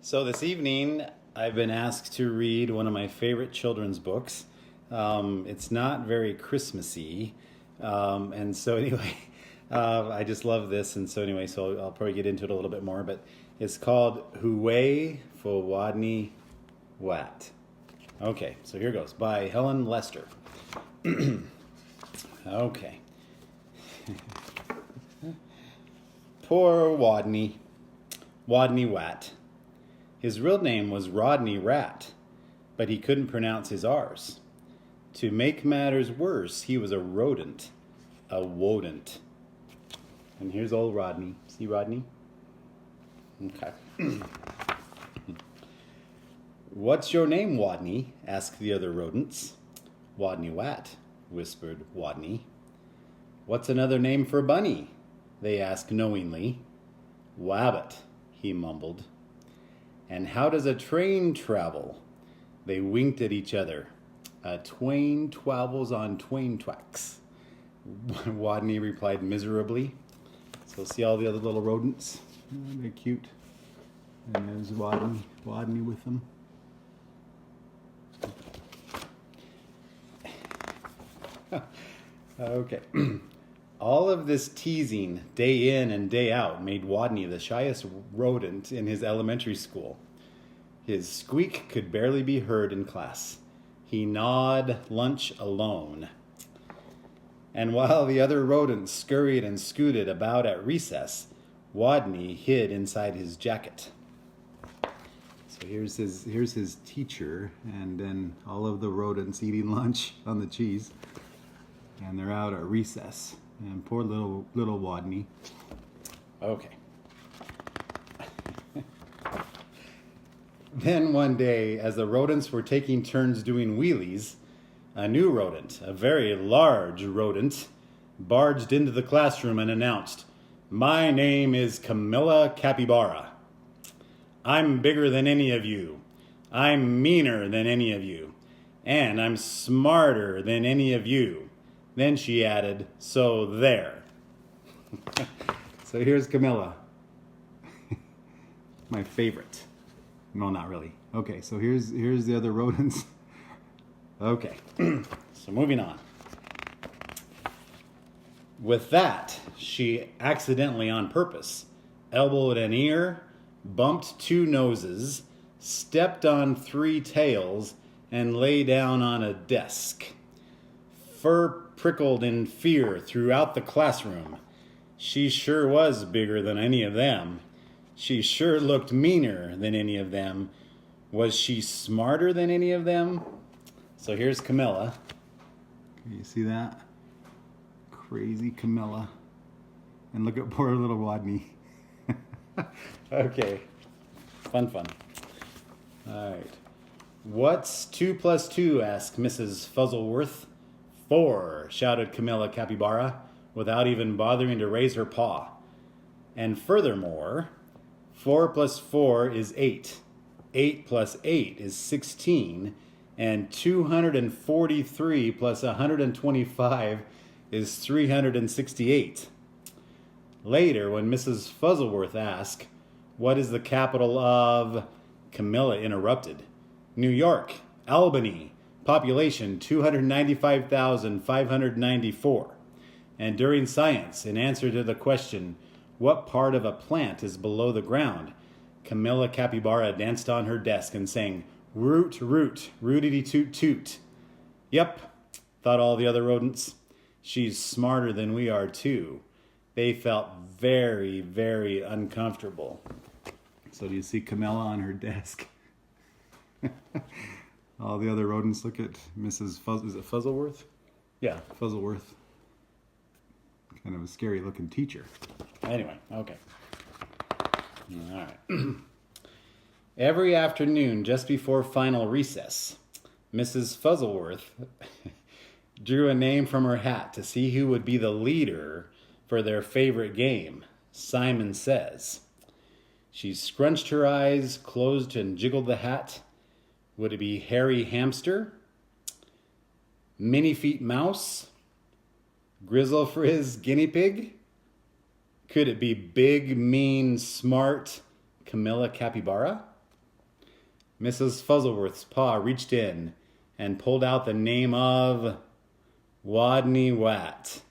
So this evening, I've been asked to read one of my favorite children's books. It's not very Christmassy, and so anyway, I just love this, and so anyway, so I'll probably get into it a little bit more. But it's called Hooway for Wodney Wat. Okay, so here goes by Helen Lester. Okay. Poor Wodney Wat. His real name was Rodney Rat, but he couldn't pronounce his R's. To make matters worse, he was a rodent, a wodent. And here's old Rodney. See Rodney? Okay. What's your name, Wodney? Asked the other rodents. Wodney Wat, whispered Wodney. What's another name for Bunny? They asked knowingly. Wabbit, he mumbled. And how does a train travel? They winked at each other. A twain twavels on twain tracks. Wodney replied miserably. So see all the other little rodents? Oh, they're cute. And there's Wodney with them. Okay. All of this teasing, day in and day out, made Wodney the shyest rodent in his elementary school. His squeak could barely be heard in class. He gnawed lunch alone. And while the other rodents scurried and scooted about at recess, Wodney hid inside his jacket. So here's his teacher, and then all of the rodents eating lunch on the cheese. And they're out at recess. And poor little Wodney. Okay. Then one day, as the rodents were taking turns doing wheelies, a new rodent, a very large rodent, barged into the classroom and announced, "My name is Camilla Capybara. I'm bigger than any of you. I'm meaner than any of you. And I'm smarter than any of you." Then she added, "So there." So here's Camilla. My favorite. No, not really. Okay, so here's the other rodents. Okay, so moving on. With that, she accidentally on purpose elbowed an ear, bumped two noses, stepped on three tails, and lay down on a desk. Fur prickled in fear throughout the classroom. She sure was bigger than any of them. She sure looked meaner than any of them. Was she smarter than any of them? So here's Camilla. Can you see that? Crazy Camilla. And look at poor little Wodney. Okay. Fun. All right. What's 2 plus 2? Asked Mrs. Fuzzleworth. 4, shouted Camilla Capybara, without even bothering to raise her paw. And furthermore, 4 plus 4 is 8. 8 plus 8 is 16. And 243 plus 125 is 368. Later, when Mrs. Fuzzleworth asked, "What is the capital of—" Camilla interrupted. "New York, Albany. Population 295,594. And during science, in answer to the question, what part of a plant is below the ground, Camilla Capybara danced on her desk and sang, 'Root, root, rootity toot toot.' Yep, thought all the other rodents. She's smarter than we are too." They felt very, very uncomfortable. So do you see Camilla on her desk? All the other rodents look at Mrs. Is it Fuzzleworth? Yeah, Fuzzleworth. Kind of a scary looking teacher. Anyway, okay. All right. Every afternoon, just before final recess, Mrs. Fuzzleworth drew a name from her hat to see who would be the leader for their favorite game, Simon Says. She scrunched her eyes, closed and jiggled the hat. Would it be Hairy Hamster, Mini Feet Mouse, Grizzle Frizz Guinea Pig? Could it be Big, Mean, Smart Camilla Capybara? Mrs. Fuzzleworth's paw reached in and pulled out the name of Wodney Wat.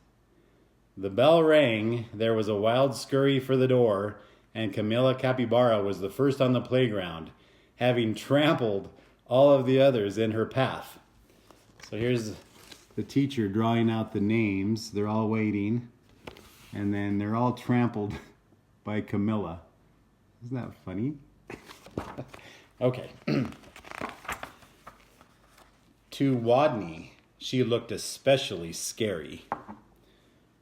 The bell rang, there was a wild scurry for the door, and Camilla Capybara was the first on the playground, having trampled all of the others in her path. So here's the teacher drawing out the names. They're all waiting, and then they're all trampled by Camilla. Isn't that funny? Okay. To Wodney, she looked especially scary.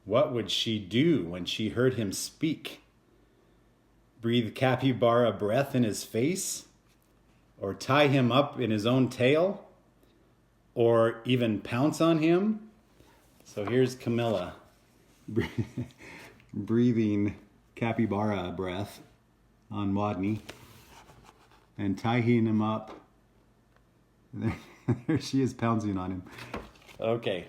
What would she do when she heard him speak? Breathe capybara breath in his face? Or tie him up in his own tail? Or even pounce on him? So here's Camilla breathing capybara breath on Wodney and tying him up. There she is pouncing on him. Okay.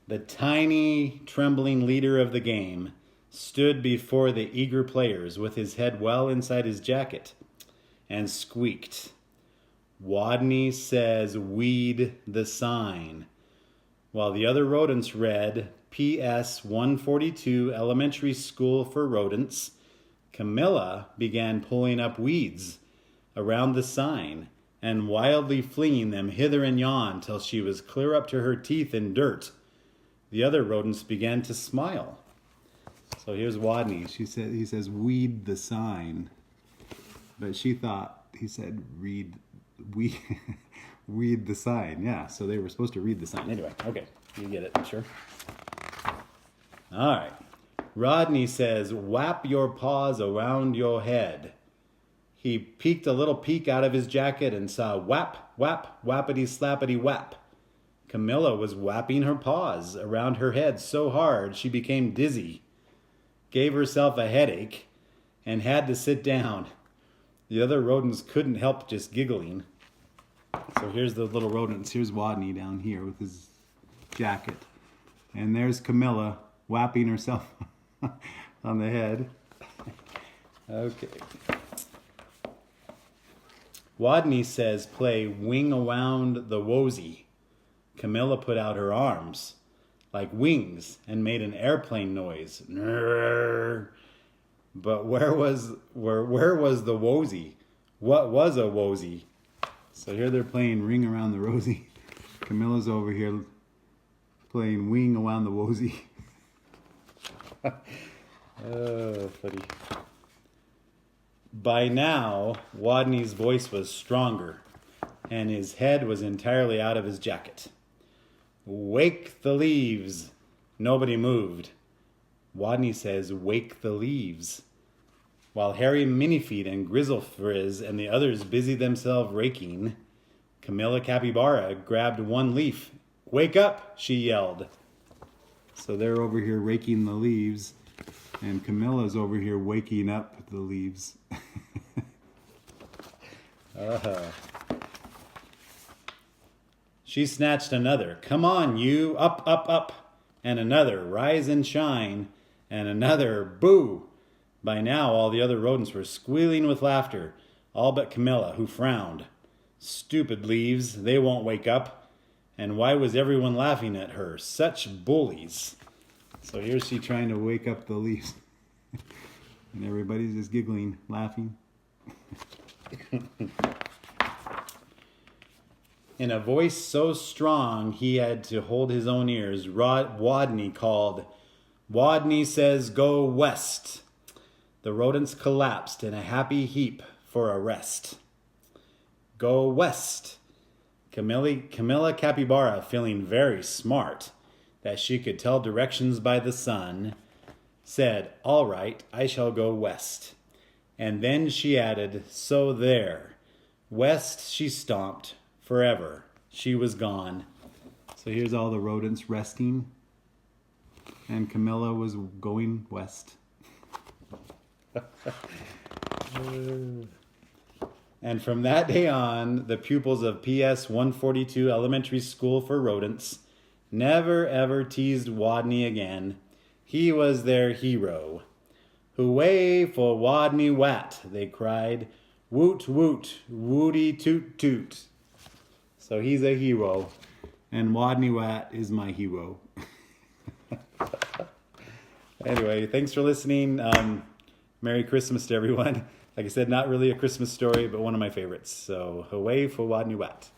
The tiny, trembling leader of the game stood before the eager players with his head well inside his jacket and squeaked, "Wodney says weed the sign," while the other rodents read, "P.S. 142 Elementary School for Rodents." Camilla began pulling up weeds around the sign and wildly flinging them hither and yon till she was clear up to her teeth in dirt. The other rodents began to smile. So here's Wodney. He says, "Weed the sign," but she thought he said, "Weed the sign." Yeah, so they were supposed to read the sign. Anyway, okay, you get it, sure. All right. Rodney says, "Whap your paws around your head." He peeked a little peek out of his jacket and saw whap, whap, whappity slappity whap. Camilla was whapping her paws around her head so hard she became dizzy, gave herself a headache, and had to sit down. The other rodents couldn't help just giggling. So here's the little rodents. Here's Wodney down here with his jacket. And there's Camilla whapping herself on the head. Okay. Wodney says, "Play Wing Around the Wosey." Camilla put out her arms like wings and made an airplane noise. Nrrr. But where was the wosey? What was a wosey? So here they're playing Ring Around the Rosie. Camilla's over here playing Wing Around the Wosey. Oh, funny. By now, Wodney's voice was stronger, and his head was entirely out of his jacket. "Wake the leaves." Nobody moved. Wodney says, "Wake the leaves." While Harry Minifeet and Grizzlefrizz and the others busied themselves raking, Camilla Capybara grabbed one leaf. "Wake up," she yelled. So they're over here raking the leaves, and Camilla's over here waking up the leaves. She snatched another, "Come on, you, up, up, up," and another, "Rise and shine," and another, "Boo." By now, all the other rodents were squealing with laughter, all but Camilla, who frowned. Stupid leaves, they won't wake up. And why was everyone laughing at her? Such bullies. So here's she trying to wake up the leaves. And everybody's just giggling, laughing. In a voice so strong he had to hold his own ears, Wodney called, "Wodney says go west." The rodents collapsed in a happy heap for a rest. Go west. Camilla Capybara, feeling very smart, that she could tell directions by the sun, said, "All right, I shall go west." And then she added, "So there." West she stomped. Forever. She was gone. So here's all the rodents resting. And Camilla was going west. And from that day on, the pupils of PS 142 Elementary School for Rodents never ever teased Wodney again. He was their hero. Hooway for Wodney Wat, they cried. Woot woot, wooty toot toot. So he's a hero, and Wodney Wat is my hero. Anyway, thanks for listening. Merry Christmas to everyone. Like I said, not really a Christmas story, but one of my favorites. So, Hooway for Wodney Wat.